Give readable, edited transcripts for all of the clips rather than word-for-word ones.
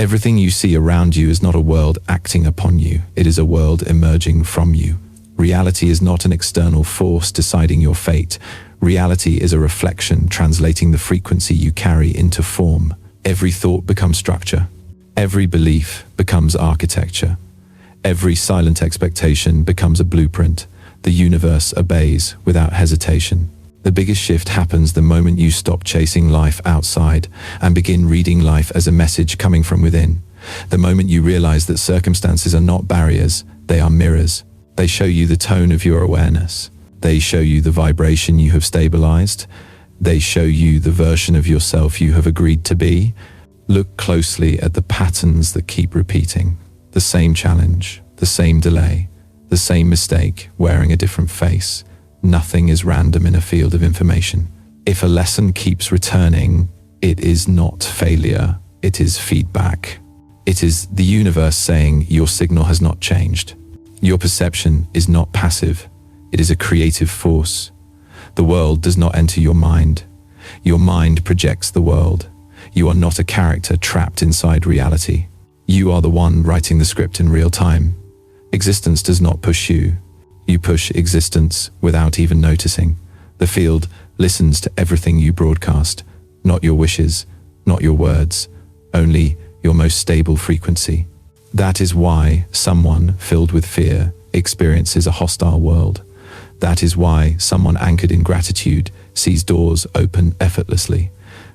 Everything you see around you is not a world acting upon you. It is a world emerging from you. Reality is not an external force deciding your fate. Reality is a reflection translating the frequency you carry into form. Every thought becomes structure. Every belief becomes architecture. Every silent expectation becomes a blueprint. The universe obeys without hesitation. The biggest shift happens the moment you stop chasing life outside and begin reading life as a message coming from within. The moment you realize that circumstances are not barriers, they are mirrors. They show you the tone of your awareness. They show you the vibration you have stabilized. They show you the version of yourself you have agreed to be. Look closely at the patterns that keep repeating. The same challenge, the same delay, the same mistake wearing a different face. Nothing is random in a field of information. If a lesson keeps returning, it is not failure, it is feedback. It is the universe saying your signal has not changed. Your perception is not passive, it is a creative force. The world does not enter your mind. Your mind projects the world. You are not a character trapped inside reality. You are the one writing the script in real time. Existence does not push you. You push existence without even noticing. The field listens to everything you broadcast, not your wishes, not your words, only your most stable frequency. That is why someone filled with fear experiences a hostile world. That is why someone anchored in gratitude sees doors open effortlessly.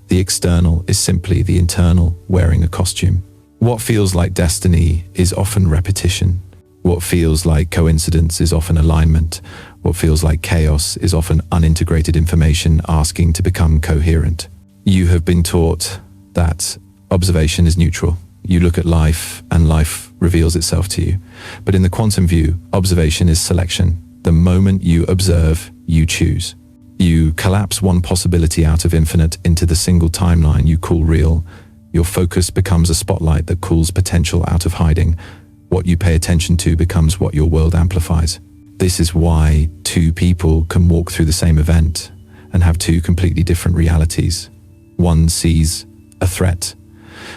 The external is simply the internal wearing a costume. What feels like destiny is often repetition. What feels like coincidence is often alignment. What feels like chaos is often unintegrated information asking to become coherent. You have been taught that observation is neutral. You look at life and life reveals itself to you. But in the quantum view, observation is selection. The moment you observe, you choose. You collapse one possibility out of infinite into the single timeline you call real. Your focus becomes a spotlight that calls potential out of hiding. What you pay attention to becomes what your world amplifies. This is why two people can walk through the same event and have two completely different realities. One sees a threat,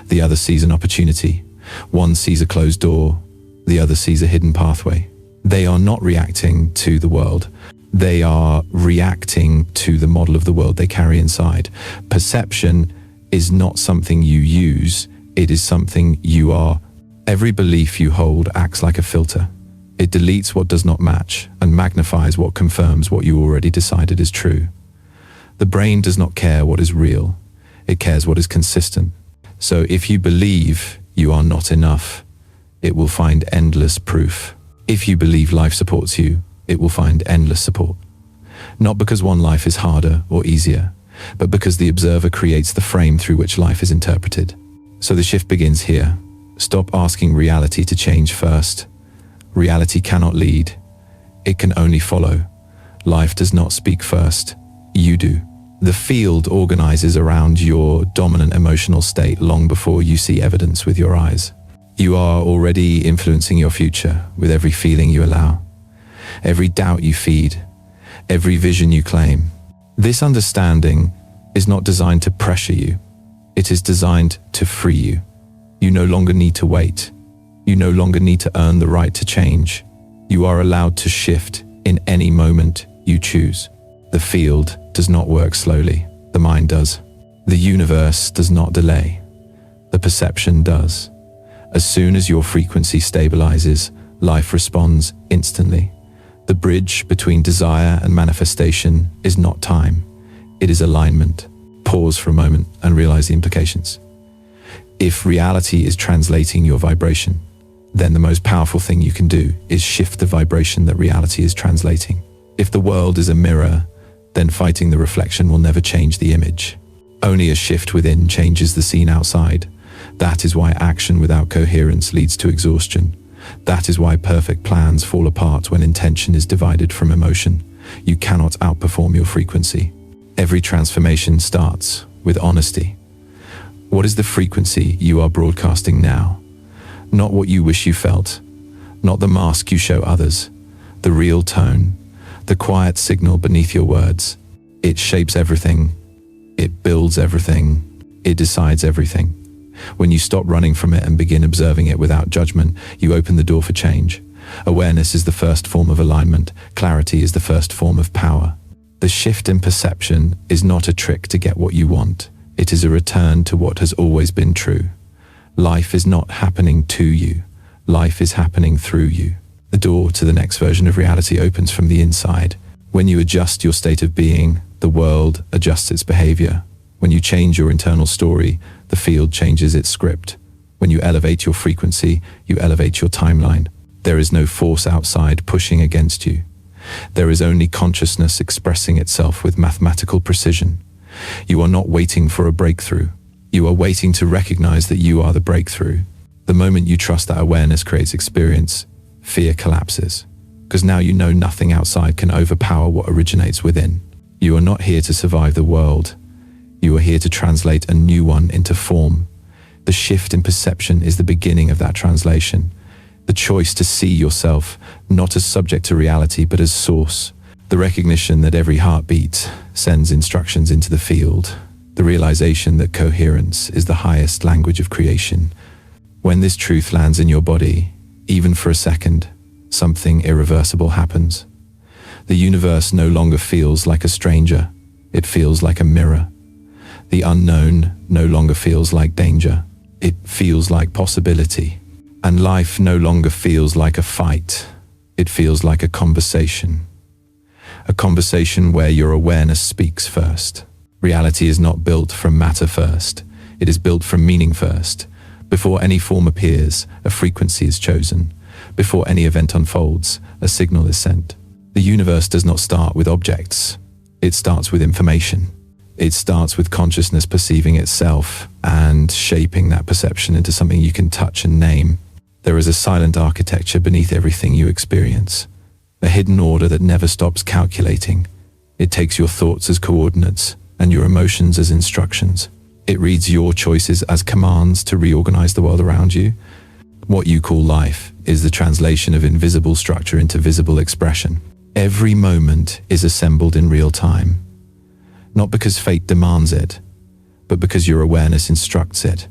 the other sees an opportunity. One sees a closed door, the other sees a hidden pathway. They are not reacting to the world. They are reacting to the model of the world they carry inside. Perception is not something you use, it is something you are. Every belief you hold acts like a filter. It deletes what does not match and magnifies what confirms what you already decided is true. The brain does not care what is real. It cares what is consistent. So if you believe you are not enough, it will find endless proof. If you believe life supports you, it will find endless support. Not because one life is harder or easier, but because the observer creates the frame through which life is interpreted. So the shift begins here. Stop asking reality to change first. Reality cannot lead. It can only follow. Life does not speak first. You do. The field organizes around your dominant emotional state long before you see evidence with your eyes. You are already influencing your future with every feeling you allow, every doubt you feed, every vision you claim. This understanding is not designed to pressure you. It is designed to free you. You no longer need to wait. You no longer need to earn the right to change. You are allowed to shift in any moment you choose. The field does not work slowly. The mind does. The universe does not delay. The perception does. As soon as your frequency stabilizes, life responds instantly. The bridge between desire and manifestation is not time. It is alignment. Pause for a moment and realize the implications. If reality is translating your vibration, then the most powerful thing you can do is shift the vibration that reality is translating. If the world is a mirror, then fighting the reflection will never change the image. Only a shift within changes the scene outside. That is why action without coherence leads to exhaustion. That is why perfect plans fall apart when intention is divided from emotion. You cannot outperform your frequency. Every transformation starts with honesty. What is the frequency you are broadcasting now? Not what you wish you felt, not the mask you show others, the real tone, the quiet signal beneath your words. It shapes everything. It builds everything. It decides everything. When you stop running from it and begin observing it without judgment, you open the door for change. Awareness is the first form of alignment. Clarity is the first form of power. The shift in perception is not a trick to get what you want. It is a return to what has always been true. Life is not happening to you. Life is happening through you. The door to the next version of reality opens from the inside. When you adjust your state of being, the world adjusts its behavior. When you change your internal story, the field changes its script. When you elevate your frequency, you elevate your timeline. There is no force outside pushing against you. There is only consciousness expressing itself with mathematical precision. You are not waiting for a breakthrough. You are waiting to recognize that you are the breakthrough. The moment you trust that awareness creates experience, fear collapses. Because now you know nothing outside can overpower what originates within. You are not here to survive the world. You are here to translate a new one into form. The shift in perception is the beginning of that translation. The choice to see yourself not as subject to reality but as source. The recognition that every heartbeat sends instructions into the field. The realization that coherence is the highest language of creation. When this truth lands in your body, even for a second, something irreversible happens. The universe no longer feels like a stranger. It feels like a mirror. The unknown no longer feels like danger. It feels like possibility. And life no longer feels like a fight. It feels like a conversation. A conversation where your awareness speaks first. Reality is not built from matter first. It is built from meaning first. Before any form appears, a frequency is chosen. Before any event unfolds, a signal is sent. The universe does not start with objects. It starts with information. It starts with consciousness perceiving itself and shaping that perception into something you can touch and name. There is a silent architecture beneath everything you experience. A hidden order that never stops calculating. It takes your thoughts as coordinates and your emotions as instructions. It reads your choices as commands to reorganize the world around you. What you call life is the translation of invisible structure into visible expression. Every moment is assembled in real time. Not because fate demands it, but because your awareness instructs it.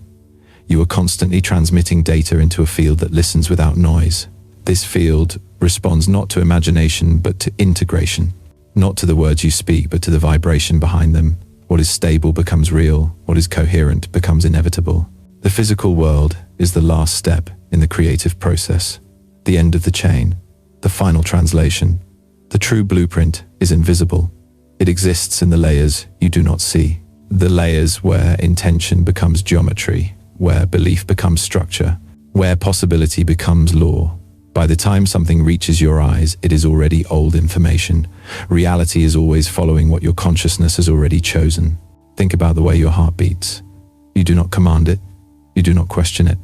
You are constantly transmitting data into a field that listens without noise. This field responds not to imagination, but to integration. Not to the words you speak, but to the vibration behind them. What is stable becomes real. What is coherent becomes inevitable. The physical world is the last step in the creative process. The end of the chain. The final translation. The true blueprint is invisible. It exists in the layers you do not see. The layers where intention becomes geometry, where belief becomes structure, where possibility becomes law. By the time something reaches your eyes, it is already old information. Reality is always following what your consciousness has already chosen. Think about the way your heart beats. You do not command it. You do not question it.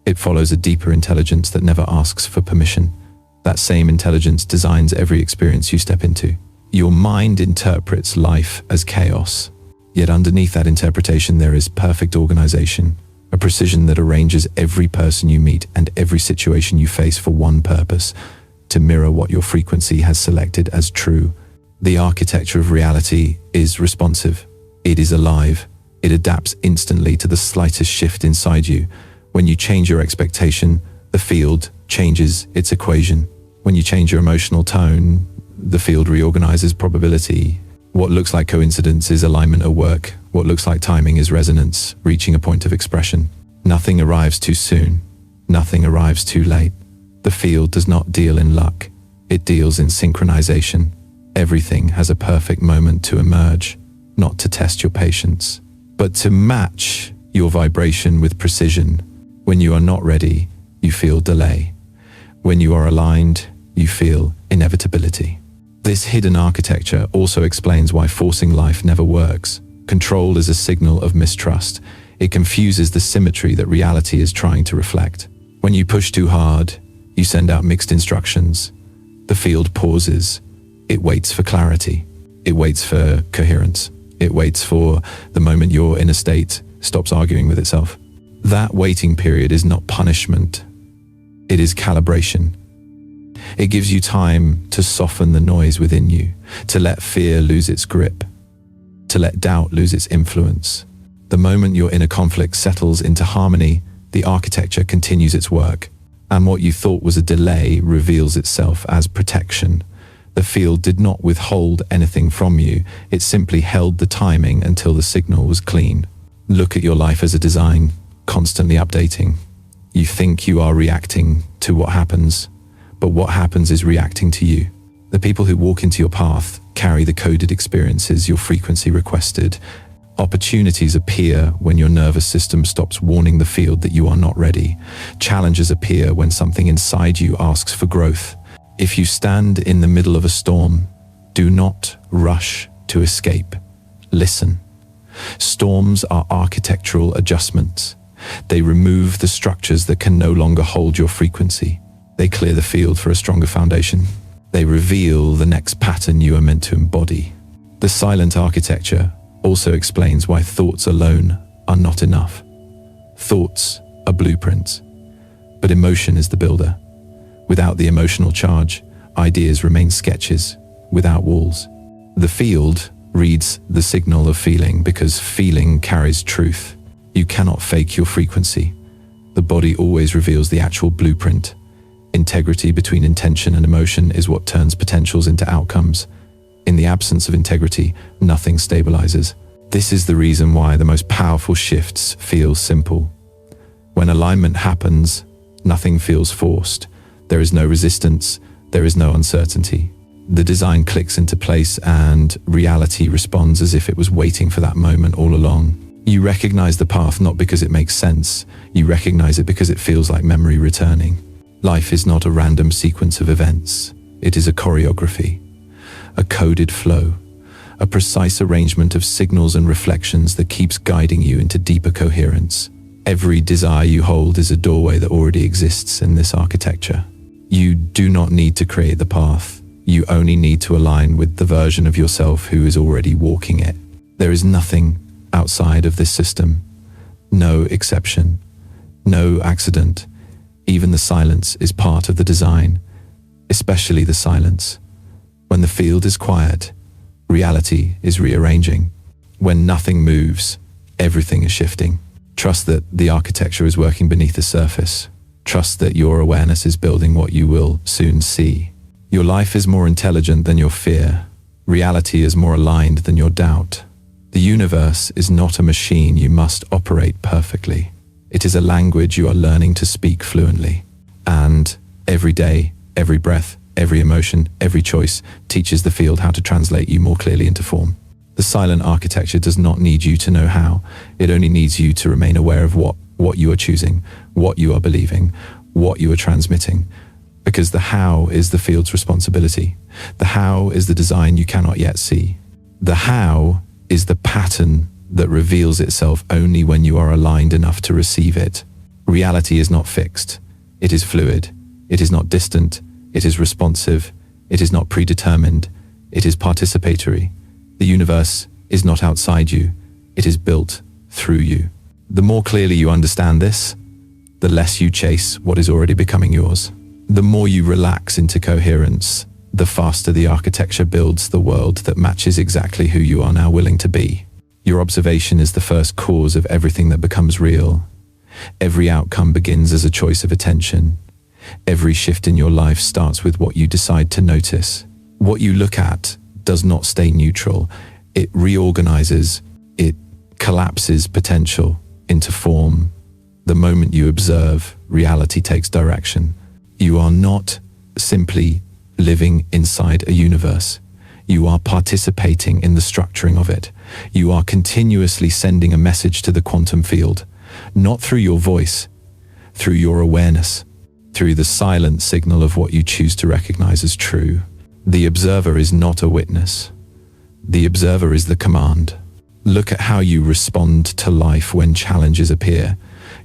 It follows a deeper intelligence that never asks for permission. That same intelligence designs every experience you step into. Your mind interprets life as chaos. Yet underneath that interpretation there is perfect organization, a precision that arranges every person you meet and every situation you face for one purpose, to mirror what your frequency has selected as true. The architecture of reality is responsive. It is alive. It adapts instantly to the slightest shift inside you. When you change your expectation, the field changes its equation. When you change your emotional tone, the field reorganizes probability. What looks like coincidence is alignment at work. What looks like timing is resonance, reaching a point of expression. Nothing arrives too soon. Nothing arrives too late. The field does not deal in luck. It deals in synchronization. Everything has a perfect moment to emerge, not to test your patience, but to match your vibration with precision. When you are not ready, you feel delay. When you are aligned, you feel inevitability. This hidden architecture also explains why forcing life never works. Control is a signal of mistrust. It confuses the symmetry that reality is trying to reflect. When you push too hard, you send out mixed instructions. The field pauses. It waits for clarity. It waits for coherence. It waits for the moment your inner state stops arguing with itself. That waiting period is not punishment. It is calibration. It gives you time to soften the noise within you, to let fear lose its grip, to let doubt lose its influence. The moment your inner conflict settles into harmony, the architecture continues its work, and what you thought was a delay reveals itself as protection. The field did not withhold anything from you, it simply held the timing until the signal was clean. Look at your life as a design, constantly updating. You think you are reacting to what happens, but what happens is reacting to you. The people who walk into your path carry the coded experiences your frequency requested. Opportunities appear when your nervous system stops warning the field that you are not ready. Challenges appear when something inside you asks for growth. If you stand in the middle of a storm, do not rush to escape. Listen. Storms are architectural adjustments. They remove the structures that can no longer hold your frequency. They clear the field for a stronger foundation. They reveal the next pattern you are meant to embody. The silent architecture also explains why thoughts alone are not enough. Thoughts are blueprints, but emotion is the builder. Without the emotional charge, ideas remain sketches without walls. The field reads the signal of feeling because feeling carries truth. You cannot fake your frequency. The body always reveals the actual blueprint. Integrity between intention and emotion is what turns potentials into outcomes. In the absence of integrity, nothing stabilizes. This is the reason why the most powerful shifts feel simple. When alignment happens, nothing feels forced. There is no resistance, there is no uncertainty. The design clicks into place and reality responds as if it was waiting for that moment all along. You recognize the path not because it makes sense, you recognize it because it feels like memory returning. Life is not a random sequence of events. It is a choreography, a coded flow, a precise arrangement of signals and reflections that keeps guiding you into deeper coherence. Every desire you hold is a doorway that already exists in this architecture. You do not need to create the path. You only need to align with the version of yourself who is already walking it. There is nothing outside of this system. No exception, no accident. Even the silence is part of the design, especially the silence. When the field is quiet, reality is rearranging. When nothing moves, everything is shifting. Trust that the architecture is working beneath the surface. Trust that your awareness is building what you will soon see. Your life is more intelligent than your fear. Reality is more aligned than your doubt. The universe is not a machine you must operate perfectly. It is a language you are learning to speak fluently. And every day, every breath, every emotion, every choice teaches the field how to translate you more clearly into form. The silent architecture does not need you to know how. It only needs you to remain aware of what you are choosing, what you are believing, what you are transmitting. Because the how is the field's responsibility. The how is the design you cannot yet see. The how is the pattern that reveals itself only when you are aligned enough to receive it. Reality is not fixed. It is fluid. It is not distant. It is responsive. It is not predetermined. It is participatory. The universe is not outside you. It is built through you. The more clearly you understand this, the less you chase what is already becoming yours. The more you relax into coherence, the faster the architecture builds the world that matches exactly who you are now willing to be. Your observation is the first cause of everything that becomes real. Every outcome begins as a choice of attention. Every shift in your life starts with what you decide to notice. What you look at does not stay neutral. It reorganizes, it collapses potential into form. The moment you observe, reality takes direction. You are not simply living inside a universe. You are participating in the structuring of it. You are continuously sending a message to the quantum field, not through your voice, through your awareness, through the silent signal of what you choose to recognize as true. The observer is not a witness. The observer is the command. Look at how you respond to life when challenges appear.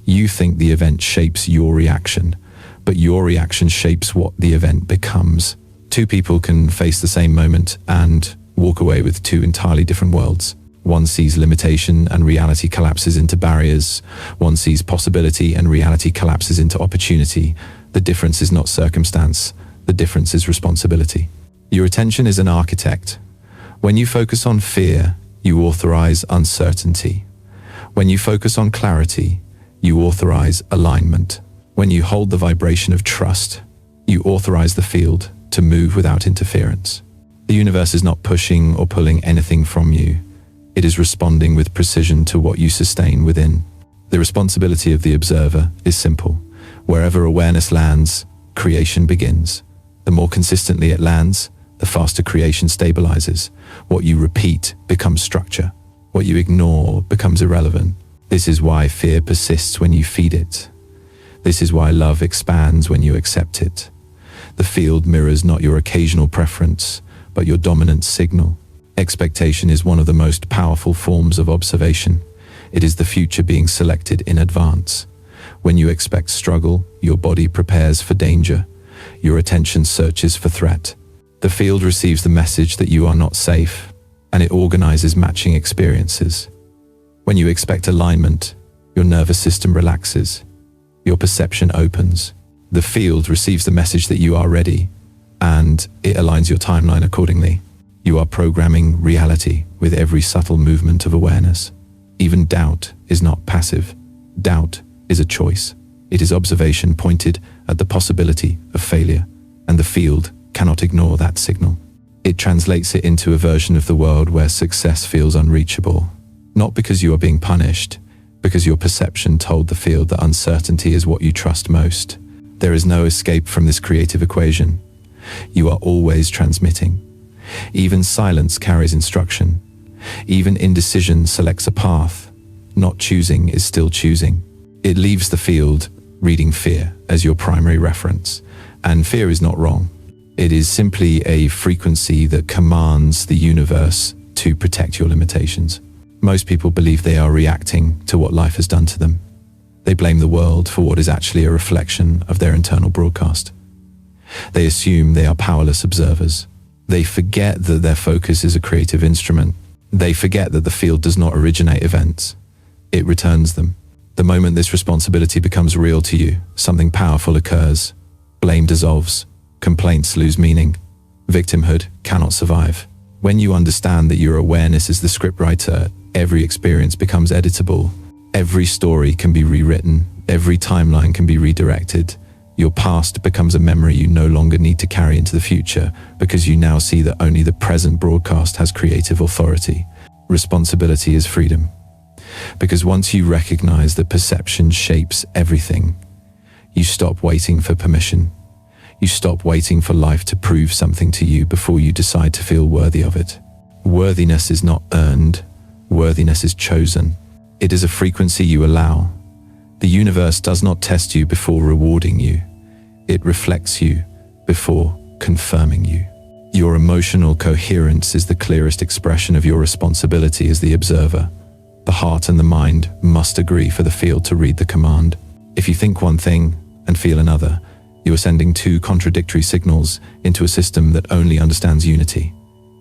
You think the event shapes your reaction, but your reaction shapes what the event becomes. Two people can face the same moment and walk away with two entirely different worlds. One sees limitation and reality collapses into barriers. One sees possibility and reality collapses into opportunity. The difference is not circumstance. The difference is responsibility. Your attention is an architect. When you focus on fear, you authorize uncertainty. When you focus on clarity, you authorize alignment. When you hold the vibration of trust, you authorize the field to move without interference. The universe is not pushing or pulling anything from you. It is responding with precision to what you sustain within. The responsibility of the observer is simple. Wherever awareness lands, creation begins. The more consistently it lands, the faster creation stabilizes. What you repeat becomes structure. What you ignore becomes irrelevant. This is why fear persists when you feed it. This is why love expands when you accept it. The field mirrors not your occasional preference, but your dominant signal. Expectation is one of the most powerful forms of observation. It is the future being selected in advance. When you expect struggle, your body prepares for danger. Your attention searches for threat. The field receives the message that you are not safe, and it organizes matching experiences. When you expect alignment, your nervous system relaxes. Your perception opens. The field receives the message that you are ready, and it aligns your timeline accordingly. You are programming reality with every subtle movement of awareness. Even doubt is not passive. Doubt is a choice. It is observation pointed at the possibility of failure, and the field cannot ignore that signal. It translates it into a version of the world where success feels unreachable, not because you are being punished, because your perception told the field that uncertainty is what you trust most. There is no escape from this creative equation. You are always transmitting. Even silence carries instruction. Even indecision selects a path. Not choosing is still choosing. It leaves the field reading fear as your primary reference. And fear is not wrong. It is simply a frequency that commands the universe to protect your limitations. Most people believe they are reacting to what life has done to them. They blame the world for what is actually a reflection of their internal broadcast. They assume they are powerless observers. They forget that their focus is a creative instrument. They forget that the field does not originate events. It returns them. The moment this responsibility becomes real to you, something powerful occurs. Blame dissolves. Complaints lose meaning. Victimhood cannot survive. When you understand that your awareness is the scriptwriter, every experience becomes editable. Every story can be rewritten. Every timeline can be redirected. Your past becomes a memory you no longer need to carry into the future because you now see that only the present broadcast has creative authority. Responsibility is freedom. Because once you recognize that perception shapes everything, you stop waiting for permission. You stop waiting for life to prove something to you before you decide to feel worthy of it. Worthiness is not earned. Worthiness is chosen. It is a frequency you allow. The universe does not test you before rewarding you. It reflects you before confirming you. Your emotional coherence is the clearest expression of your responsibility as the observer. The heart and the mind must agree for the field to read the command. If you think one thing and feel another, you are sending two contradictory signals into a system that only understands unity.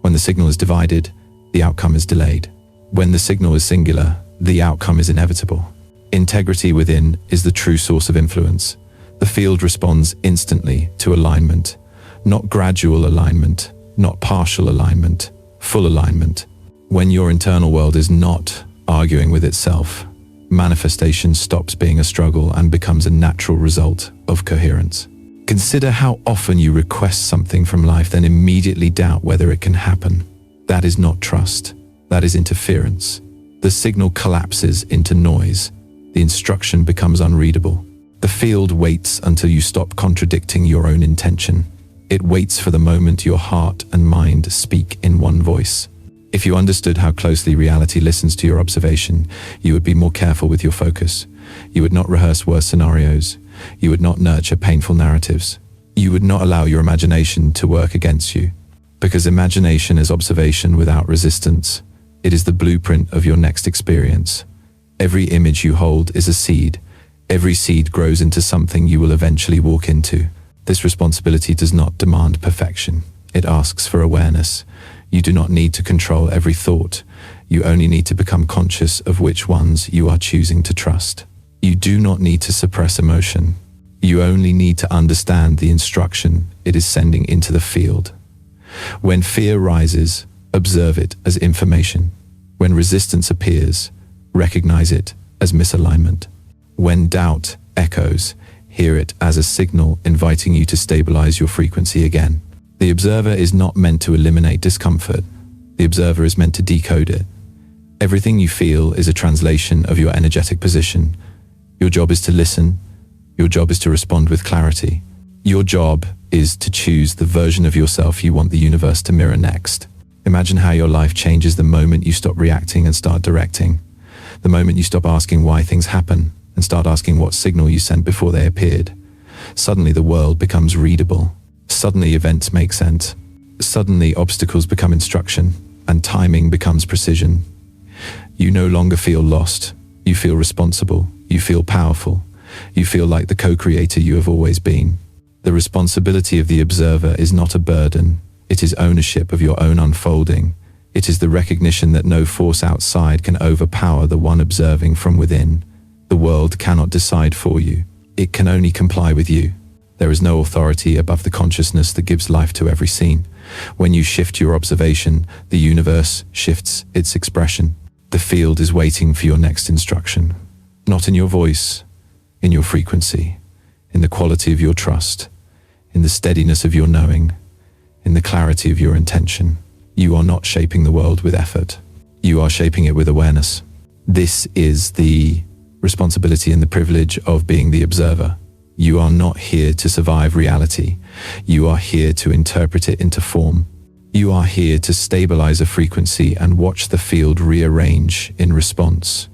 When the signal is divided, the outcome is delayed. When the signal is singular, the outcome is inevitable. Integrity within is the true source of influence. The field responds instantly to alignment, not gradual alignment, not partial alignment, full alignment. When your internal world is not arguing with itself, manifestation stops being a struggle and becomes a natural result of coherence. Consider how often you request something from life, then immediately doubt whether it can happen. That is not trust. That is interference. The signal collapses into noise. The instruction becomes unreadable. The field waits until you stop contradicting your own intention. It waits for the moment your heart and mind speak in one voice. If you understood how closely reality listens to your observation, you would be more careful with your focus. You would not rehearse worse scenarios. You would not nurture painful narratives. You would not allow your imagination to work against you. Because imagination is observation without resistance. It is the blueprint of your next experience. Every image you hold is a seed. Every seed grows into something you will eventually walk into. This responsibility does not demand perfection. It asks for awareness. You do not need to control every thought. You only need to become conscious of which ones you are choosing to trust. You do not need to suppress emotion. You only need to understand the instruction it is sending into the field. When fear rises, observe it as information. When resistance appears, recognize it as misalignment. When doubt echoes, hear it as a signal inviting you to stabilize your frequency again. The observer is not meant to eliminate discomfort. The observer is meant to decode it. Everything you feel is a translation of your energetic position. Your job is to listen. Your job is to respond with clarity. Your job is to choose the version of yourself you want the universe to mirror next. Imagine how your life changes the moment you stop reacting and start directing. The moment you stop asking why things happen and start asking what signal you sent before they appeared. Suddenly the world becomes readable. Suddenly events make sense. Suddenly obstacles become instruction and timing becomes precision. You no longer feel lost. You feel responsible. You feel powerful. You feel like the co-creator you have always been. The responsibility of the observer is not a burden. It is ownership of your own unfolding. It is the recognition that no force outside can overpower the one observing from within. The world cannot decide for you. It can only comply with you. There is no authority above the consciousness that gives life to every scene. When you shift your observation, the universe shifts its expression. The field is waiting for your next instruction. Not in your voice, in your frequency, in the quality of your trust, in the steadiness of your knowing, in the clarity of your intention. You are not shaping the world with effort. You are shaping it with awareness. This is the responsibility and the privilege of being the observer. You are not here to survive reality. You are here to interpret it into form. You are here to stabilize a frequency and watch the field rearrange in response.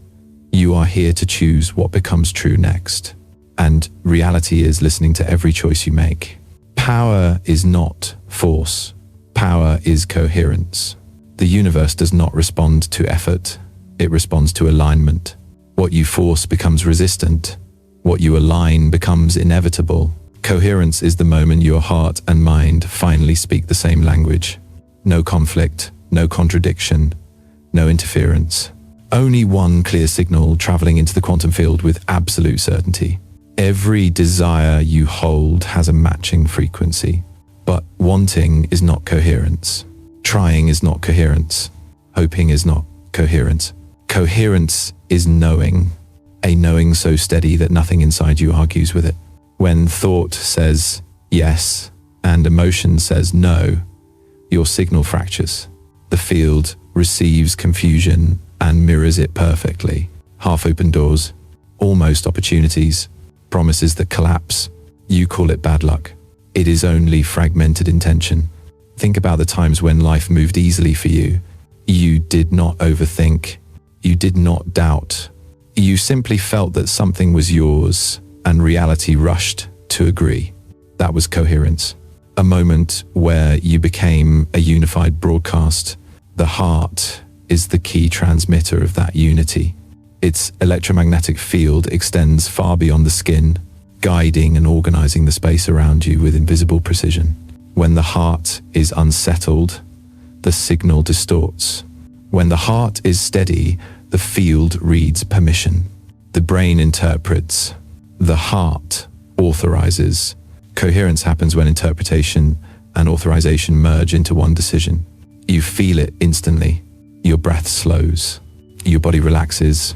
You are here to choose what becomes true next. And reality is listening to every choice you make. Power is not force. Power is coherence. The universe does not respond to effort. It responds to alignment. What you force becomes resistant. What you align becomes inevitable. Coherence is the moment your heart and mind finally speak the same language. No conflict, no contradiction, no interference. Only one clear signal traveling into the quantum field with absolute certainty. Every desire you hold has a matching frequency. But wanting is not coherence. Trying is not coherence. Hoping is not coherence. Coherence is knowing. A knowing so steady that nothing inside you argues with it. When thought says yes and emotion says no, your signal fractures. The field receives confusion and mirrors it perfectly. Half-open doors, almost opportunities, promises that collapse. You call it bad luck. It is only fragmented intention. Think about the times when life moved easily for you. You did not overthink. You did not doubt. You simply felt that something was yours and reality rushed to agree. That was coherence. A moment where you became a unified broadcast. The heart is the key transmitter of that unity. Its electromagnetic field extends far beyond the skin, guiding and organizing the space around you with invisible precision. When the heart is unsettled, the signal distorts. When the heart is steady, the field reads permission. The brain interprets. The heart authorizes. Coherence happens when interpretation and authorization merge into one decision. You feel it instantly. Your breath slows. Your body relaxes.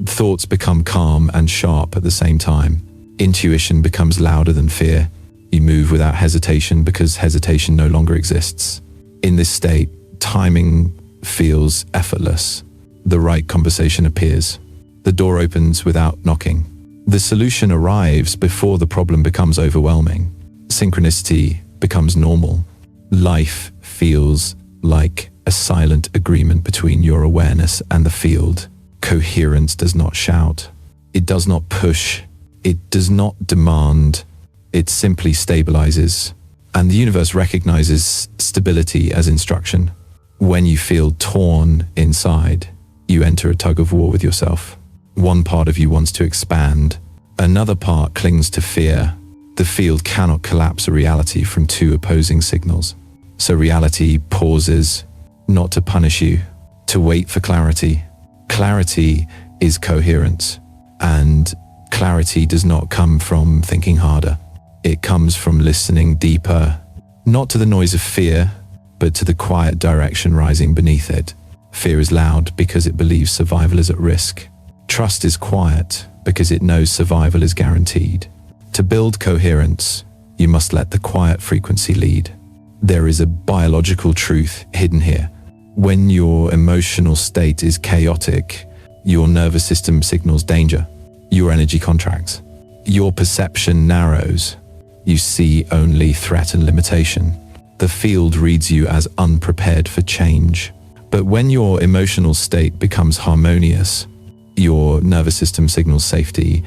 Thoughts become calm and sharp at the same time. Intuition becomes louder than fear. You move without hesitation because hesitation no longer exists. In this state, timing feels effortless. The right conversation appears. The door opens without knocking. The solution arrives before the problem becomes overwhelming. Synchronicity becomes normal. Life feels like a silent agreement between your awareness and the field. Coherence does not shout. It does not push. It does not demand. It simply stabilizes. And the universe recognizes stability as instruction. When you feel torn inside, you enter a tug of war with yourself. One part of you wants to expand. Another part clings to fear. The field cannot collapse a reality from two opposing signals. So reality pauses, not to punish you, to wait for clarity. Clarity is coherence. And clarity does not come from thinking harder. It comes from listening deeper, not to the noise of fear, but to the quiet direction rising beneath it. Fear is loud because it believes survival is at risk. Trust is quiet because it knows survival is guaranteed. To build coherence, you must let the quiet frequency lead. There is a biological truth hidden here. When your emotional state is chaotic, your nervous system signals danger. Your energy contracts. Your perception narrows. You see only threat and limitation. The field reads you as unprepared for change. But when your emotional state becomes harmonious, your nervous system signals safety,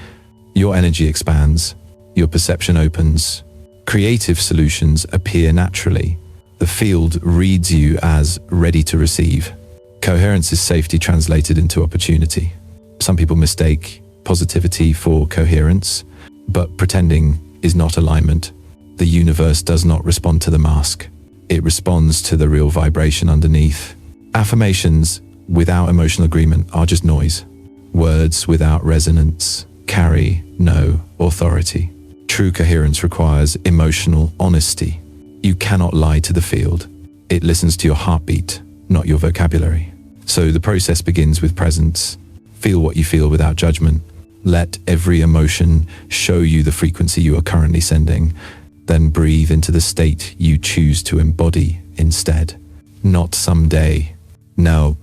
your energy expands, your perception opens, creative solutions appear naturally. The field reads you as ready to receive. Coherence is safety translated into opportunity. Some people mistake positivity for coherence, but pretending is not alignment. The universe does not respond to the mask. It responds to the real vibration underneath. Affirmations without emotional agreement are just noise. Words without resonance carry no authority. True coherence requires emotional honesty. You cannot lie to the field. It listens to your heartbeat, not your vocabulary. So the process begins with presence. Feel what you feel without judgment. Let every emotion show you the frequency you are currently sending. Then breathe into the state you choose to embody instead. Not someday. Now,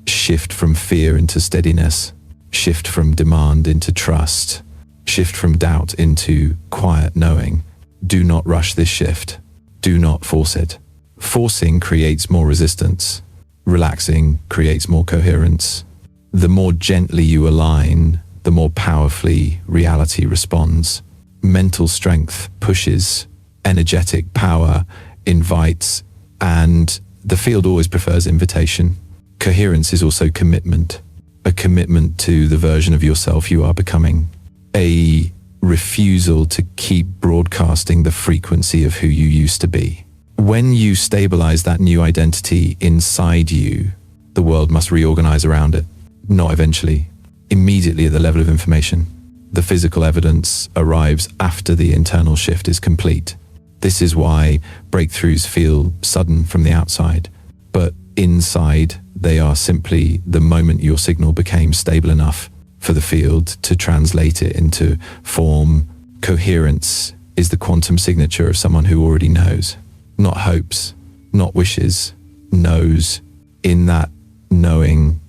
shift from fear into steadiness. Shift from demand into trust. Shift from doubt into quiet knowing. Do not rush this shift. Do not force it. Forcing creates more resistance. Relaxing creates more coherence. The more gently you align, the more powerfully reality responds. Mental strength pushes, energetic power invites, and the field always prefers invitation. Coherence is also commitment, a commitment to the version of yourself you are becoming, a refusal to keep broadcasting the frequency of who you used to be. When you stabilize that new identity inside you, the world must reorganize around it, not eventually, immediately at the level of information. The physical evidence arrives after the internal shift is complete. This is why breakthroughs feel sudden from the outside, but inside they are simply the moment your signal became stable enough for the field to translate it into form. Coherence is the quantum signature of someone who already knows. Not hopes, not wishes, knows. In that knowing,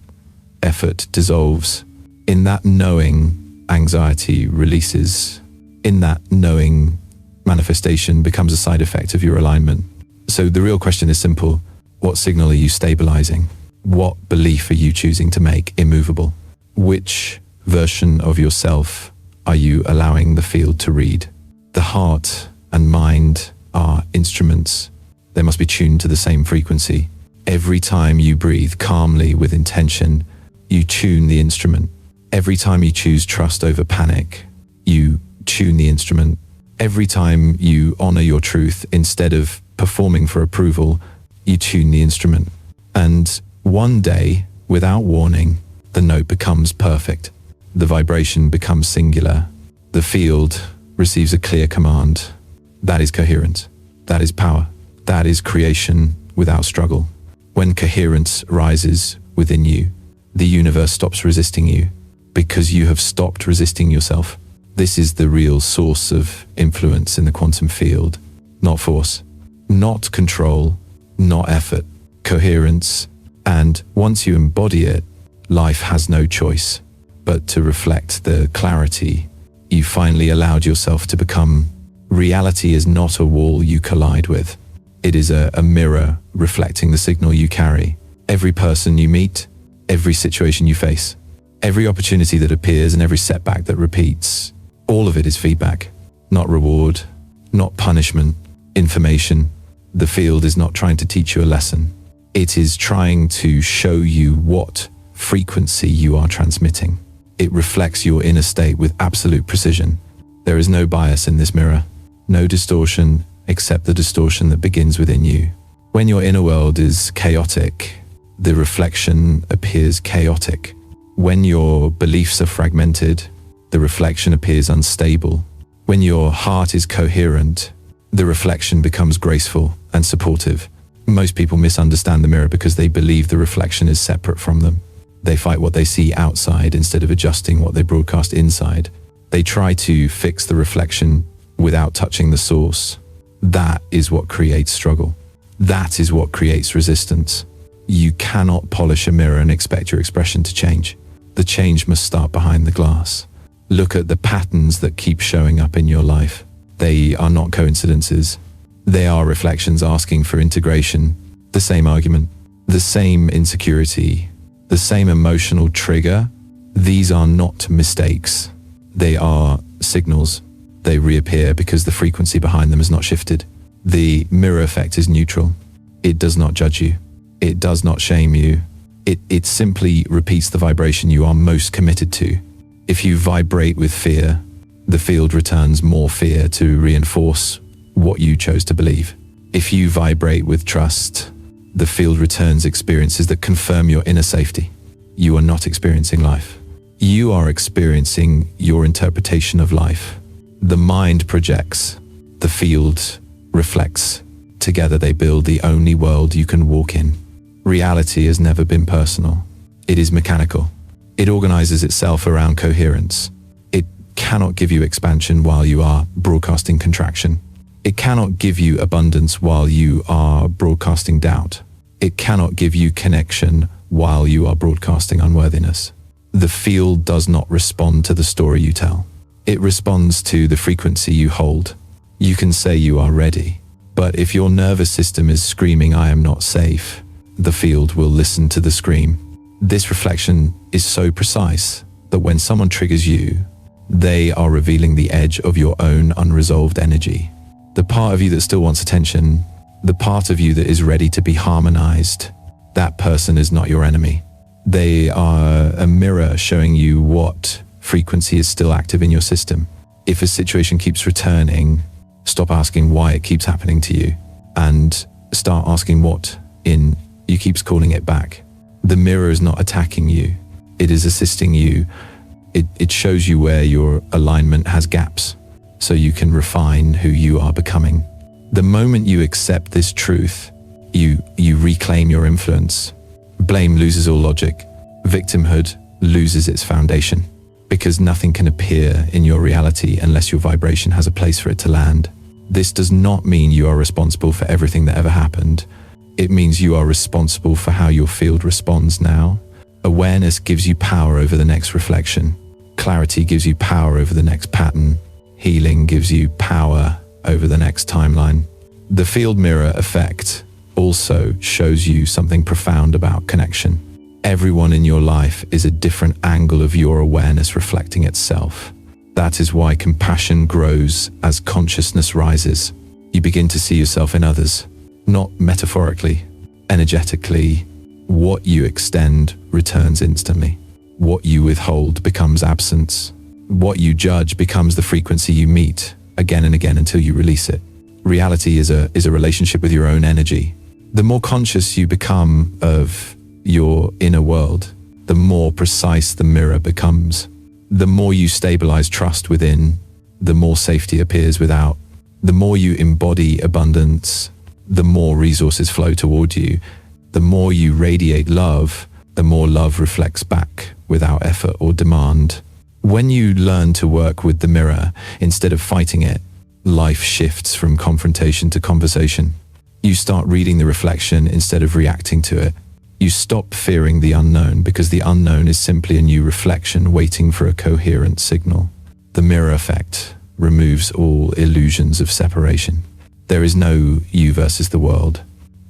effort dissolves. In that knowing, anxiety releases. In that knowing, manifestation becomes a side effect of your alignment. So the real question is simple. What signal are you stabilizing? What belief are you choosing to make immovable? Which version of yourself are you allowing the field to read? The heart and mind are instruments. They must be tuned to the same frequency. Every time you breathe calmly with intention, you tune the instrument. Every time you choose trust over panic, you tune the instrument. Every time you honor your truth instead of performing for approval, you tune the instrument. And one day, without warning, the note becomes perfect. The vibration becomes singular. The field receives a clear command. That is coherence. That is power. That is creation without struggle. When coherence rises within you, the universe stops resisting you because you have stopped resisting yourself. This is the real source of influence in the quantum field. Not force, not control, not effort, coherence. And once you embody it, life has no choice but to reflect the clarity you finally allowed yourself to become. Reality is not a wall you collide with. It is a mirror reflecting the signal you carry. Every person you meet, every situation you face, every opportunity that appears and every setback that repeats, all of it is feedback, not reward, not punishment, information. The field is not trying to teach you a lesson. It is trying to show you what frequency you are transmitting. It reflects your inner state with absolute precision. There is no bias in this mirror, no distortion except the distortion that begins within you. When your inner world is chaotic, the reflection appears chaotic. When your beliefs are fragmented, the reflection appears unstable. When your heart is coherent, the reflection becomes graceful and supportive. Most people misunderstand the mirror because they believe the reflection is separate from them. They fight what they see outside instead of adjusting what they broadcast inside. They try to fix the reflection without touching the source. That is what creates struggle. That is what creates resistance. You cannot polish a mirror and expect your expression to change. The change must start behind the glass. Look at the patterns that keep showing up in your life. They are not coincidences. They are reflections asking for integration. The same argument, the same insecurity, the same emotional trigger. These are not mistakes. They are signals. They reappear because the frequency behind them has not shifted. The mirror effect is neutral. It does not judge you. It does not shame you. It simply repeats the vibration you are most committed to. If you vibrate with fear, the field returns more fear to reinforce what you chose to believe. If you vibrate with trust, the field returns experiences that confirm your inner safety. You are not experiencing life. You are experiencing your interpretation of life. The mind projects, the field reflects. Together they build the only world you can walk in. Reality has never been personal. It is mechanical. It organizes itself around coherence. It cannot give you expansion while you are broadcasting contraction. It cannot give you abundance while you are broadcasting doubt. It cannot give you connection while you are broadcasting unworthiness. The field does not respond to the story you tell. It responds to the frequency you hold. You can say you are ready, but if your nervous system is screaming, "I am not safe," the field will listen to the scream. This reflection is so precise that when someone triggers you, they are revealing the edge of your own unresolved energy. The part of you that still wants attention, the part of you that is ready to be harmonized, that person is not your enemy. They are a mirror showing you what frequency is still active in your system. If a situation keeps returning, stop asking why it keeps happening to you and start asking what in you keeps calling it back. The mirror is not attacking you. It is assisting you. It shows you where your alignment has gaps so you can refine who you are becoming. The moment you accept this truth, you reclaim your influence. Blame loses all logic. Victimhood loses its foundation because nothing can appear in your reality unless your vibration has a place for it to land. This does not mean you are responsible for everything that ever happened. It means you are responsible for how your field responds now. Awareness gives you power over the next reflection. Clarity gives you power over the next pattern. Healing gives you power over the next timeline. The field mirror effect also shows you something profound about connection. Everyone in your life is a different angle of your awareness reflecting itself. That is why compassion grows as consciousness rises. You begin to see yourself in others, not metaphorically, energetically. What you extend returns instantly. What you withhold becomes absence. What you judge becomes the frequency you meet again and again until you release it. Reality is a relationship with your own energy. The more conscious you become of your inner world, the more precise the mirror becomes. The more you stabilize trust within, the more safety appears without. The more you embody abundance, the more resources flow toward you. The more you radiate love, the more love reflects back without effort or demand. When you learn to work with the mirror instead of fighting it, life shifts from confrontation to conversation. You start reading the reflection instead of reacting to it. You stop fearing the unknown because the unknown is simply a new reflection waiting for a coherent signal. The mirror effect removes all illusions of separation. There is no you versus the world.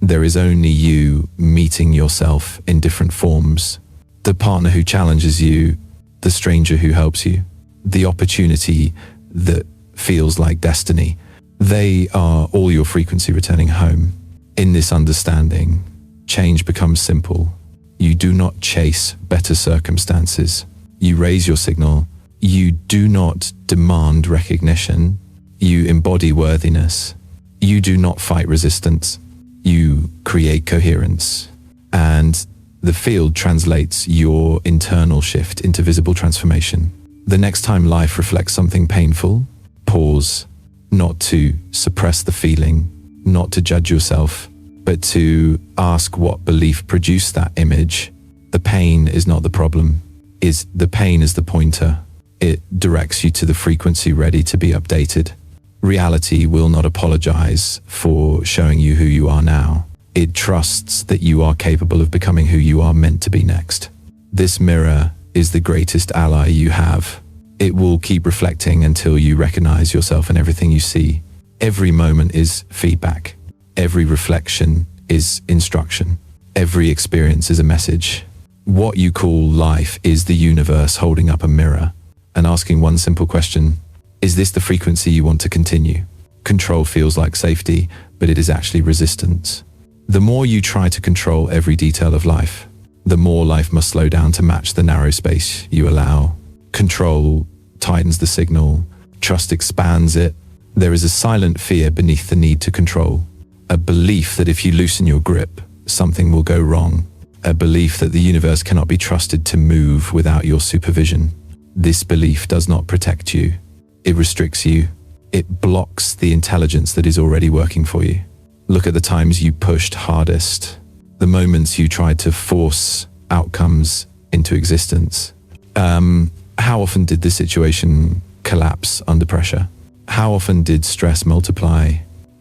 There is only you meeting yourself in different forms. The partner who challenges you, the stranger who helps you, the opportunity that feels like destiny. They are all your frequency returning home. In this understanding, change becomes simple. You do not chase better circumstances. You raise your signal. You do not demand recognition. You embody worthiness. You do not fight resistance. You create coherence. And the field translates your internal shift into visible transformation. The next time life reflects something painful, pause, not to suppress the feeling, not to judge yourself, but to ask what belief produced that image. The pain is not the problem. The pain is the pointer. It directs you to the frequency ready to be updated. Reality will not apologize for showing you who you are now. It trusts that you are capable of becoming who you are meant to be next. This mirror is the greatest ally you have. It will keep reflecting until you recognize yourself in everything you see. Every moment is feedback. Every reflection is instruction. Every experience is a message. What you call life is the universe holding up a mirror and asking one simple question: is this the frequency you want to continue? Control feels like safety, but it is actually resistance. The more you try to control every detail of life, the more life must slow down to match the narrow space you allow. Control tightens the signal. Trust expands it. There is a silent fear beneath the need to control. A belief that if you loosen your grip, something will go wrong. A belief that the universe cannot be trusted to move without your supervision. This belief does not protect you. It restricts you. It blocks the intelligence that is already working for you. Look at the times you pushed hardest, the moments you tried to force outcomes into existence. How often did the situation collapse under pressure? How often did stress multiply?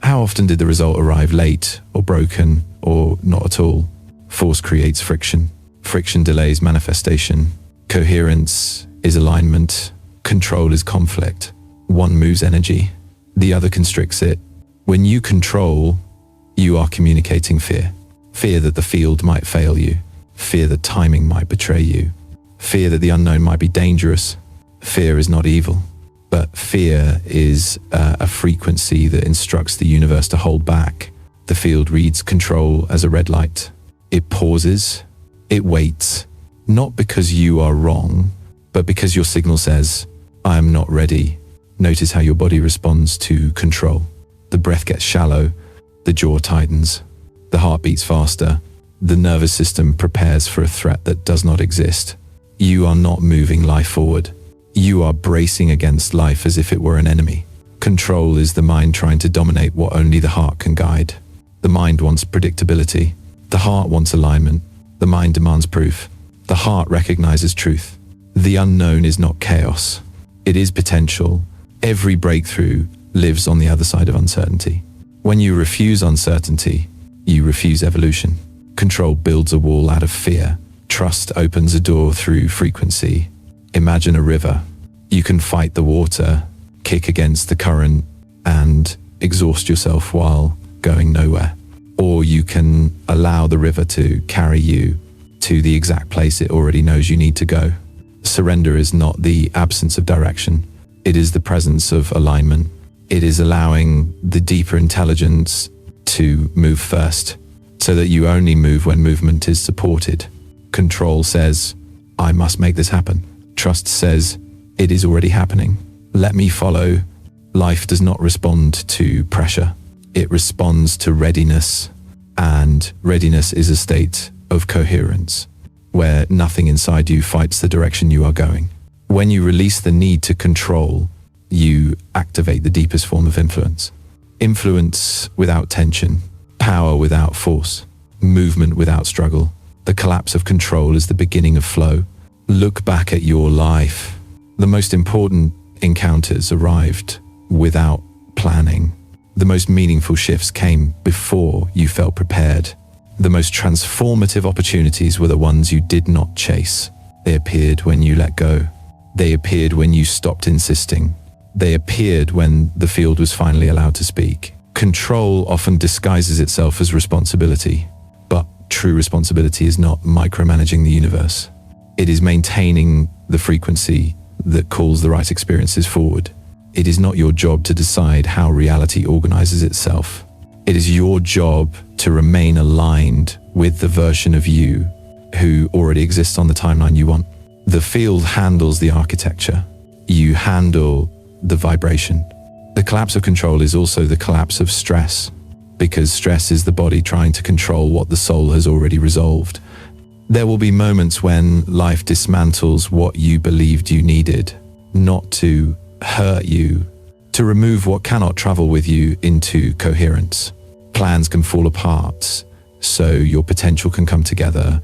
How often did the result arrive late or broken or not at all? Force creates friction. Friction delays manifestation. Coherence is alignment. Control is conflict. One moves energy, the other constricts it. When you control, you are communicating fear. Fear that the field might fail you. Fear that timing might betray you. Fear that the unknown might be dangerous. Fear is not evil, but fear is a frequency that instructs the universe to hold back. The field reads control as a red light. It pauses. It waits, not because you are wrong, but because your signal says, I am not ready. Notice how your body responds to control. The breath gets shallow. The jaw tightens. The heart beats faster. The nervous system prepares for a threat that does not exist. You are not moving life forward. You are bracing against life as if it were an enemy. Control is the mind trying to dominate what only the heart can guide. The mind wants predictability. The heart wants alignment. The mind demands proof. The heart recognizes truth. The unknown is not chaos. It is potential. Every breakthrough lives on the other side of uncertainty. When you refuse uncertainty, you refuse evolution. Control builds a wall out of fear. Trust opens a door through frequency. Imagine a river. You can fight the water, kick against the current, and exhaust yourself while going nowhere. Or you can allow the river to carry you to the exact place it already knows you need to go. Surrender is not the absence of direction. It is the presence of alignment. It is allowing the deeper intelligence to move first, so that you only move when movement is supported. Control says, I must make this happen. Trust says, it is already happening. Let me follow. Life does not respond to pressure. It responds to readiness, and readiness is a state of coherence, where nothing inside you fights the direction you are going. When you release the need to control, you activate the deepest form of influence. Influence without tension, power without force, movement without struggle. The collapse of control is the beginning of flow. Look back at your life. The most important encounters arrived without planning. The most meaningful shifts came before you felt prepared. The most transformative opportunities were the ones you did not chase. They appeared when you let go. They appeared when you stopped insisting. They appeared when the field was finally allowed to speak. Control often disguises itself as responsibility, but true responsibility is not micromanaging the universe. It is maintaining the frequency that calls the right experiences forward. It is not your job to decide how reality organizes itself. It is your job to remain aligned with the version of you who already exists on the timeline you want. The field handles the architecture. You handle the vibration. The collapse of control is also the collapse of stress, because stress is the body trying to control what the soul has already resolved. There will be moments when life dismantles what you believed you needed, not to hurt you, to remove what cannot travel with you into coherence. Plans can fall apart, so your potential can come together.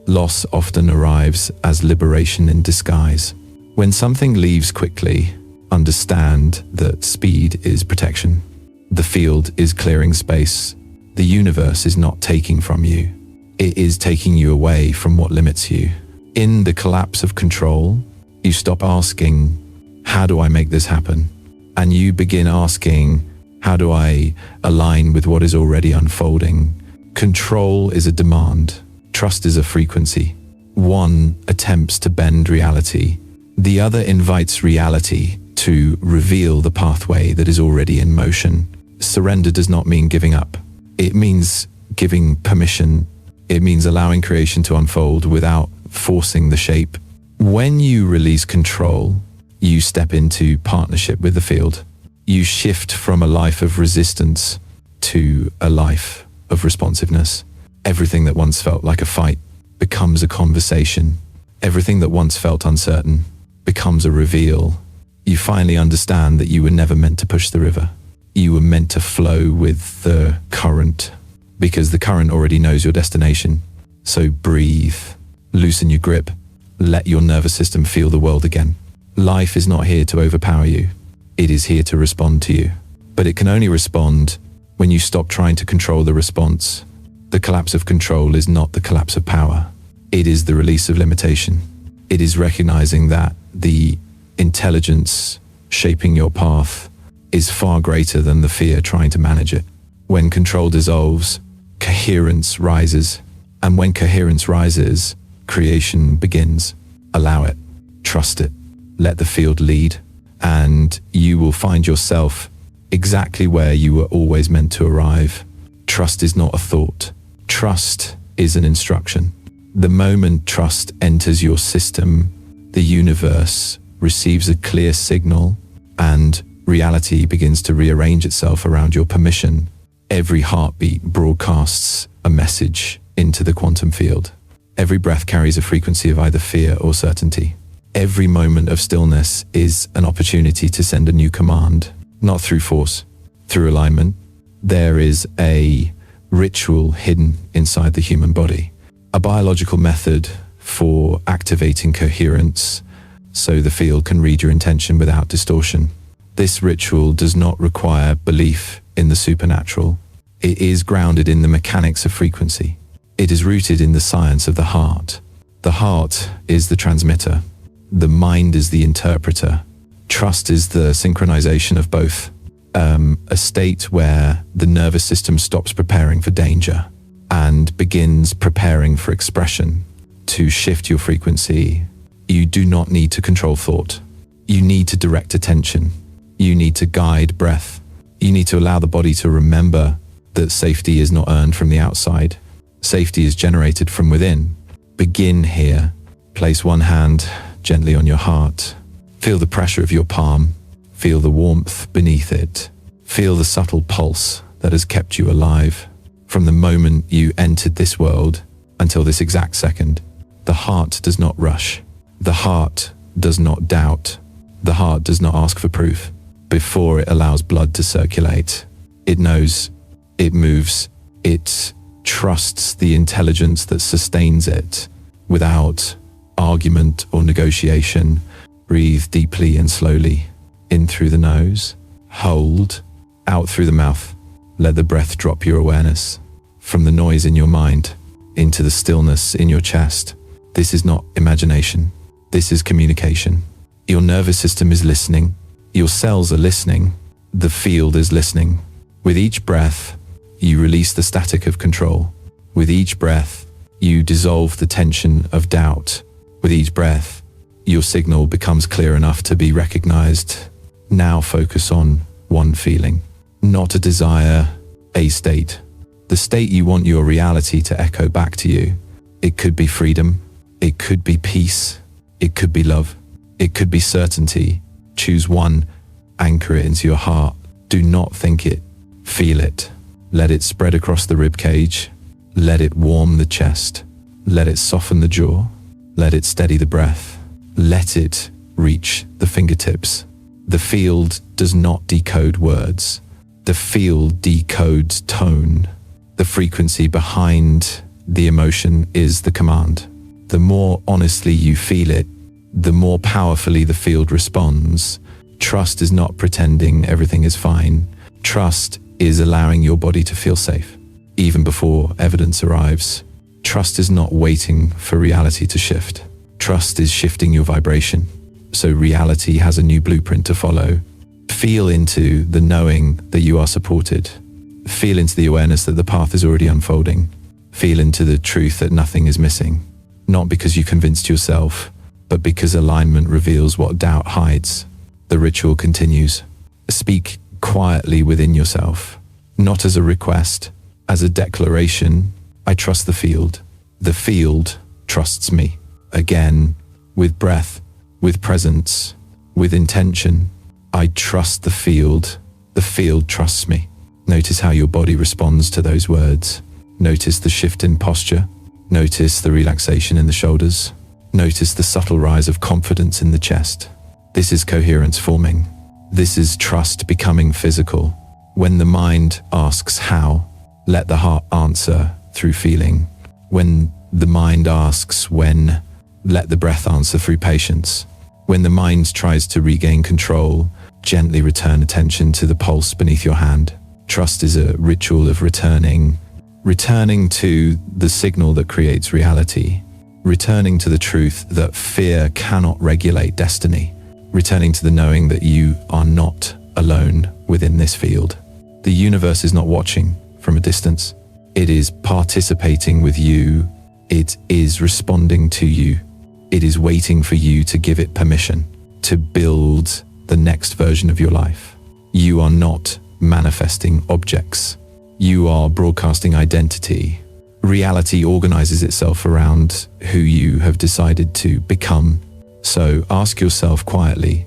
Loss often arrives as liberation in disguise. When something leaves quickly, understand that speed is protection. The field is clearing space. The universe is not taking from you. It is taking you away from what limits you. In the collapse of control, you stop asking, how do I make this happen? And you begin asking, how do I align with what is already unfolding? Control is a demand. Trust is a frequency. One attempts to bend reality. The other invites reality to reveal the pathway that is already in motion. Surrender does not mean giving up. It means giving permission. It means allowing creation to unfold without forcing the shape. When you release control, you step into partnership with the field. You shift from a life of resistance to a life of responsiveness. Everything that once felt like a fight becomes a conversation. Everything that once felt uncertain becomes a reveal. You finally understand that you were never meant to push the river. You were meant to flow with the current, because the current already knows your destination. So breathe, loosen your grip, let your nervous system feel the world again. Life is not here to overpower you. It is here to respond to you. But it can only respond when you stop trying to control the response. The collapse of control is not the collapse of power. It is the release of limitation. It is recognizing that the intelligence shaping your path is far greater than the fear trying to manage it. When control dissolves, coherence rises. And when coherence rises, creation begins. Allow it. Trust it. Let the field lead. And you will find yourself exactly where you were always meant to arrive. Trust is not a thought. Trust is an instruction. The moment trust enters your system, the universe receives a clear signal and reality begins to rearrange itself around your permission. Every heartbeat broadcasts a message into the quantum field. Every breath carries a frequency of either fear or certainty. Every moment of stillness is an opportunity to send a new command, not through force, through alignment. There is a ritual hidden inside the human body, a biological method for activating coherence so the field can read your intention without distortion. This ritual does not require belief in the supernatural. It is grounded in the mechanics of frequency. It is rooted in the science of the heart. The heart is the transmitter. The mind is the interpreter. Trust is the synchronization of both. A state where the nervous system stops preparing for danger and begins preparing for expression. To shift your frequency, you do not need to control thought. You need to direct attention. You need to guide breath. You need to allow the body to remember that safety is not earned from the outside. Safety is generated from within. Begin here. Place one hand gently on your heart. Feel the pressure of your palm. Feel the warmth beneath it. Feel the subtle pulse that has kept you alive. From the moment you entered this world until this exact second, the heart does not rush. The heart does not doubt. The heart does not ask for proof. Before it allows blood to circulate, it knows, it moves, it trusts the intelligence that sustains it without argument or negotiation. Breathe deeply and slowly. In through the nose, hold, out through the mouth. Let the breath drop your awareness from the noise in your mind into the stillness in your chest. This is not imagination. This is communication. Your nervous system is listening. Your cells are listening. The field is listening. With each breath, you release the static of control. With each breath, you dissolve the tension of doubt. With each breath, your signal becomes clear enough to be recognized. Now focus on one feeling, not a desire, a state. The state you want your reality to echo back to you. It could be freedom. It could be peace. It could be love. It could be certainty. Choose one. Anchor it into your heart. Do not think it. Feel it. Let it spread across the rib cage. Let it warm the chest. Let it soften the jaw. Let it steady the breath. Let it reach the fingertips. The field does not decode words. The field decodes tone. The frequency behind the emotion is the command. The more honestly you feel it, the more powerfully the field responds. Trust is not pretending everything is fine. Trust is allowing your body to feel safe, even before evidence arrives. Trust is not waiting for reality to shift. Trust is shifting your vibration, so reality has a new blueprint to follow. Feel into the knowing that you are supported. Feel into the awareness that the path is already unfolding. Feel into the truth that nothing is missing. Not because you convinced yourself, but because alignment reveals what doubt hides. The ritual continues. Speak quietly within yourself, not as a request, as a declaration. I trust the field. The field trusts me. Again, with breath, with presence, with intention. I trust the field. The field trusts me. Notice how your body responds to those words. Notice the shift in posture. Notice the relaxation in the shoulders. Notice the subtle rise of confidence in the chest. This is coherence forming. This is trust becoming physical. When the mind asks how, let the heart answer through feeling. When the mind asks when, let the breath answer through patience. When the mind tries to regain control, gently return attention to the pulse beneath your hand. Trust is a ritual of returning to the signal that creates reality, returning to the truth that fear cannot regulate destiny, returning to the knowing that you are not alone within this field. The universe is not watching from a distance. It is participating with you. It is responding to you. It is waiting for you to give it permission to build the next version of your life. You are not manifesting objects. You are broadcasting identity. Reality organizes itself around who you have decided to become. So ask yourself quietly,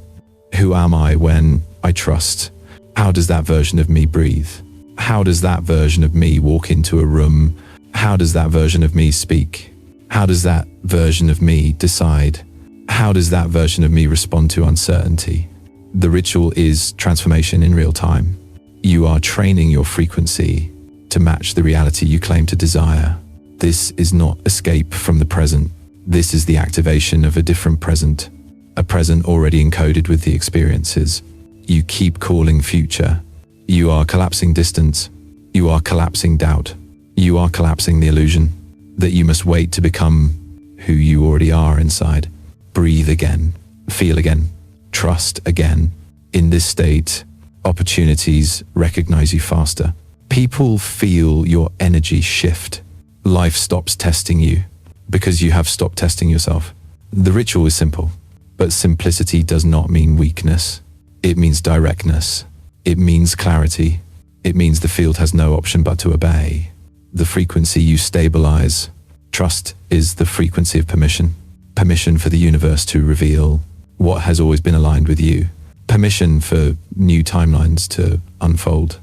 who am I when I trust? How does that version of me breathe? How does that version of me walk into a room? How does that version of me speak? How does that version of me decide? How does that version of me respond to uncertainty? The ritual is transformation in real time. You are training your frequency to match the reality you claim to desire. This is not escape from the present. This is the activation of a different present, a present already encoded with the experiences you keep calling future. You are collapsing distance. You are collapsing doubt. You are collapsing the illusion that you must wait to become who you already are inside. Breathe again. Feel again. Trust again. In this state, opportunities recognize you faster. People feel your energy shift. Life stops testing you because you have stopped testing yourself. The ritual is simple, but simplicity does not mean weakness. It means directness. It means clarity. It means the field has no option but to obey. The frequency you stabilize. Trust is the frequency of permission. Permission for the universe to reveal what has always been aligned with you. Permission for new timelines to unfold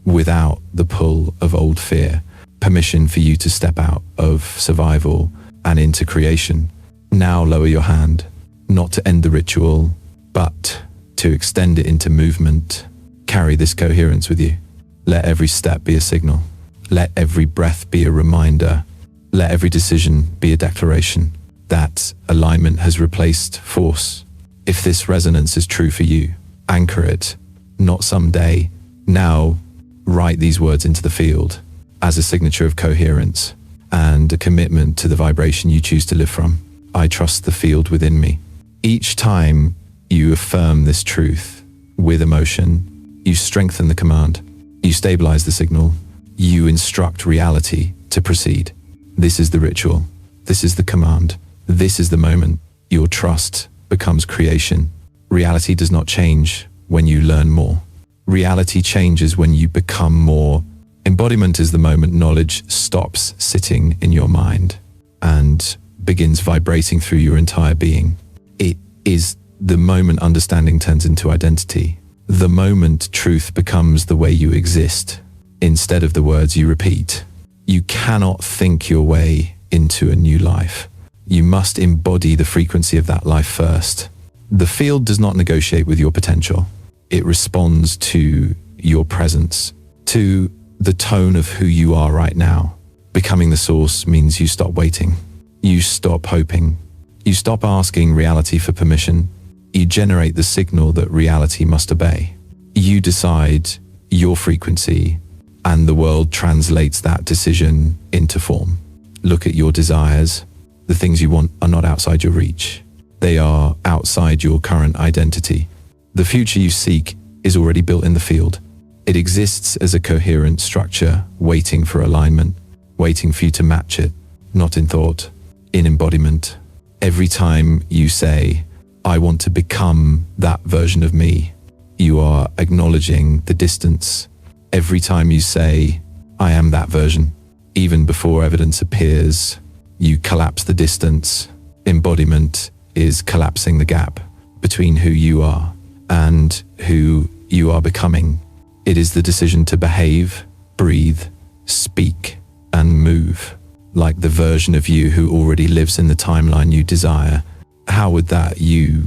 without the pull of old fear. Permission for you to step out of survival and into creation. Now lower your hand, not to end the ritual, but to extend it into movement. Carry this coherence with you. Let every step be a signal. Let every breath be a reminder. Let every decision be a declaration that alignment has replaced force. If this resonance is true for you, anchor it, not someday. Now, write these words into the field as a signature of coherence and a commitment to the vibration you choose to live from. I trust the field within me. Each time you affirm this truth with emotion, you strengthen the command, you stabilize the signal, you instruct reality to proceed. This is the ritual. This is the command. This is the moment your trust becomes creation. Reality does not change when you learn more. Reality changes when you become more. Embodiment is the moment knowledge stops sitting in your mind and begins vibrating through your entire being. It is the moment understanding turns into identity. The moment truth becomes the way you exist instead of the words you repeat. You cannot think your way into a new life. You must embody the frequency of that life first. The field does not negotiate with your potential. It responds to your presence, to the tone of who you are right now. Becoming the source means you stop waiting. You stop hoping. You stop asking reality for permission. You generate the signal that reality must obey. You decide your frequency, and the world translates that decision into form. Look at your desires. The things you want are not outside your reach. They are outside your current identity. The future you seek is already built in the field. It exists as a coherent structure, waiting for alignment, waiting for you to match it, not in thought, in embodiment. Every time you say, I want to become that version of me, you are acknowledging the distance. Every time you say, I am that version, even before evidence appears, you collapse the distance. Embodiment is collapsing the gap between who you are and who you are becoming. It is the decision to behave, breathe, speak, and move like the version of you who already lives in the timeline you desire. How would that you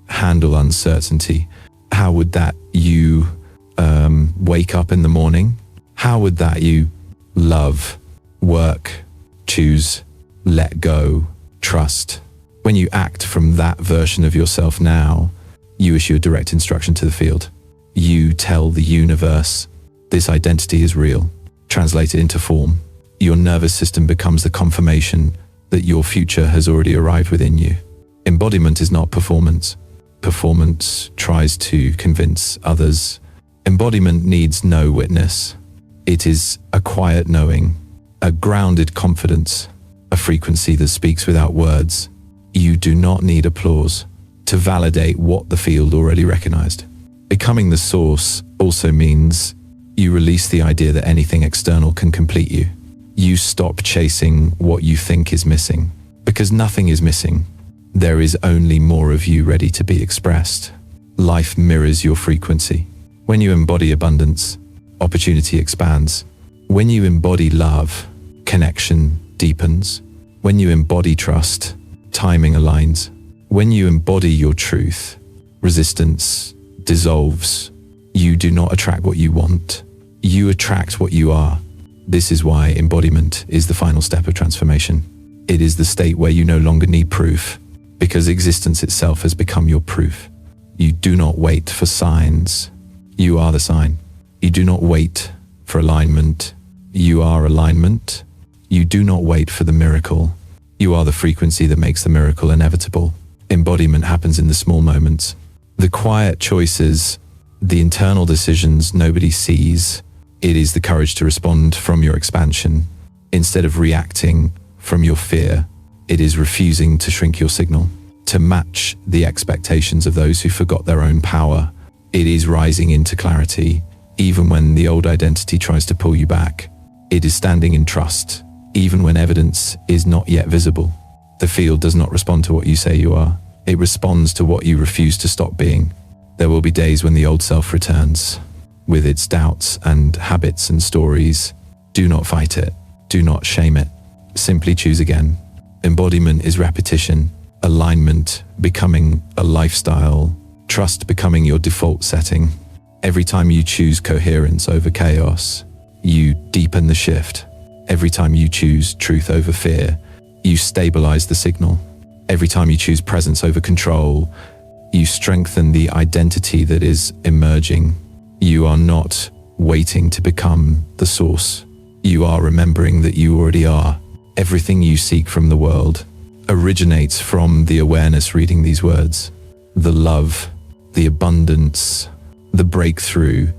handle uncertainty? How would that you wake up in the morning? How would that you love, work, choose, let go, trust? When you act from that version of yourself now, you issue a direct instruction to the field. You tell the universe, this identity is real. Translate it into form. Your nervous system becomes the confirmation that your future has already arrived within you. Embodiment is not performance. Performance tries to convince others. Embodiment needs no witness. It is a quiet knowing, a grounded confidence, a frequency that speaks without words. You do not need applause to validate what the field already recognized. Becoming the source also means you release the idea that anything external can complete you. You stop chasing what you think is missing, because nothing is missing. There is only more of you ready to be expressed. Life mirrors your frequency. When you embody abundance, opportunity expands. When you embody love, connection deepens. When you embody trust, timing aligns. When you embody your truth, resistance dissolves. You do not attract what you want. You attract what you are. This is why embodiment is the final step of transformation. It is the state where you no longer need proof, because existence itself has become your proof. You do not wait for signs. You are the sign. You do not wait for alignment. You are alignment. You do not wait for the miracle. You are the frequency that makes the miracle inevitable. Embodiment happens in the small moments. The quiet choices, the internal decisions nobody sees. It is the courage to respond from your expansion. Instead of reacting from your fear, it is refusing to shrink your signal, to match the expectations of those who forgot their own power. It is rising into clarity, even when the old identity tries to pull you back. It is standing in trust, even when evidence is not yet visible. The field does not respond to what you say you are. It responds to what you refuse to stop being. There will be days when the old self returns, with its doubts and habits and stories. Do not fight it. Do not shame it. Simply choose again. Embodiment is repetition, alignment becoming a lifestyle, trust becoming your default setting. Every time you choose coherence over chaos, you deepen the shift. Every time you choose truth over fear, you stabilize the signal. Every time you choose presence over control, you strengthen the identity that is emerging. You are not waiting to become the source. You are remembering that you already are. Everything you seek from the world originates from the awareness reading these words. The love, the abundance, the breakthrough,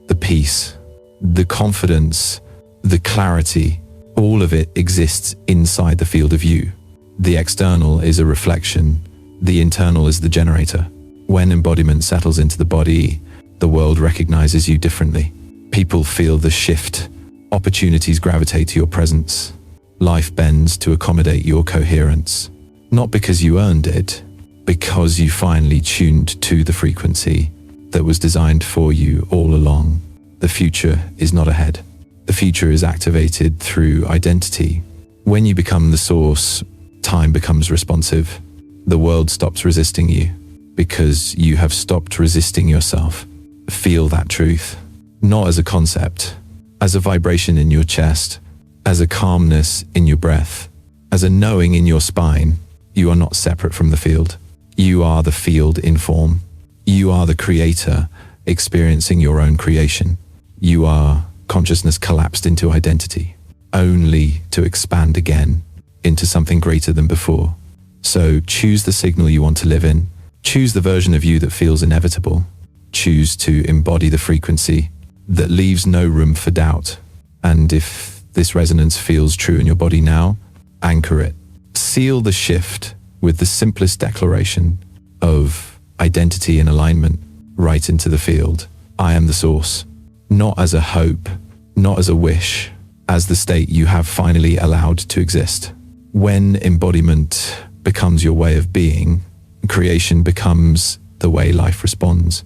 the peace, the confidence, the clarity, all of it exists inside the field of you. The external is a reflection. The internal is the generator. When embodiment settles into the body, the world recognizes you differently. People feel the shift. Opportunities gravitate to your presence. Life bends to accommodate your coherence. Not because you earned it, because you finally tuned to the frequency that was designed for you all along. The future is not ahead. The future is activated through identity. When you become the source, time becomes responsive. The world stops resisting you because you have stopped resisting yourself. Feel that truth. not as a concept, as a vibration in your chest, as a calmness in your breath, as a knowing in your spine. You are not separate from the field. You are the field in form. You are the creator experiencing your own creation. You are consciousness collapsed into identity, only to expand again into something greater than before. So choose the signal you want to live in. Choose the version of you that feels inevitable. Choose to embody the frequency that leaves no room for doubt. And if this resonance feels true in your body now, anchor it. Seal the shift with the simplest declaration of identity and alignment right into the field. I am the source. Not as a hope, not as a wish, as the state you have finally allowed to exist. When embodiment becomes your way of being, creation becomes the way life responds.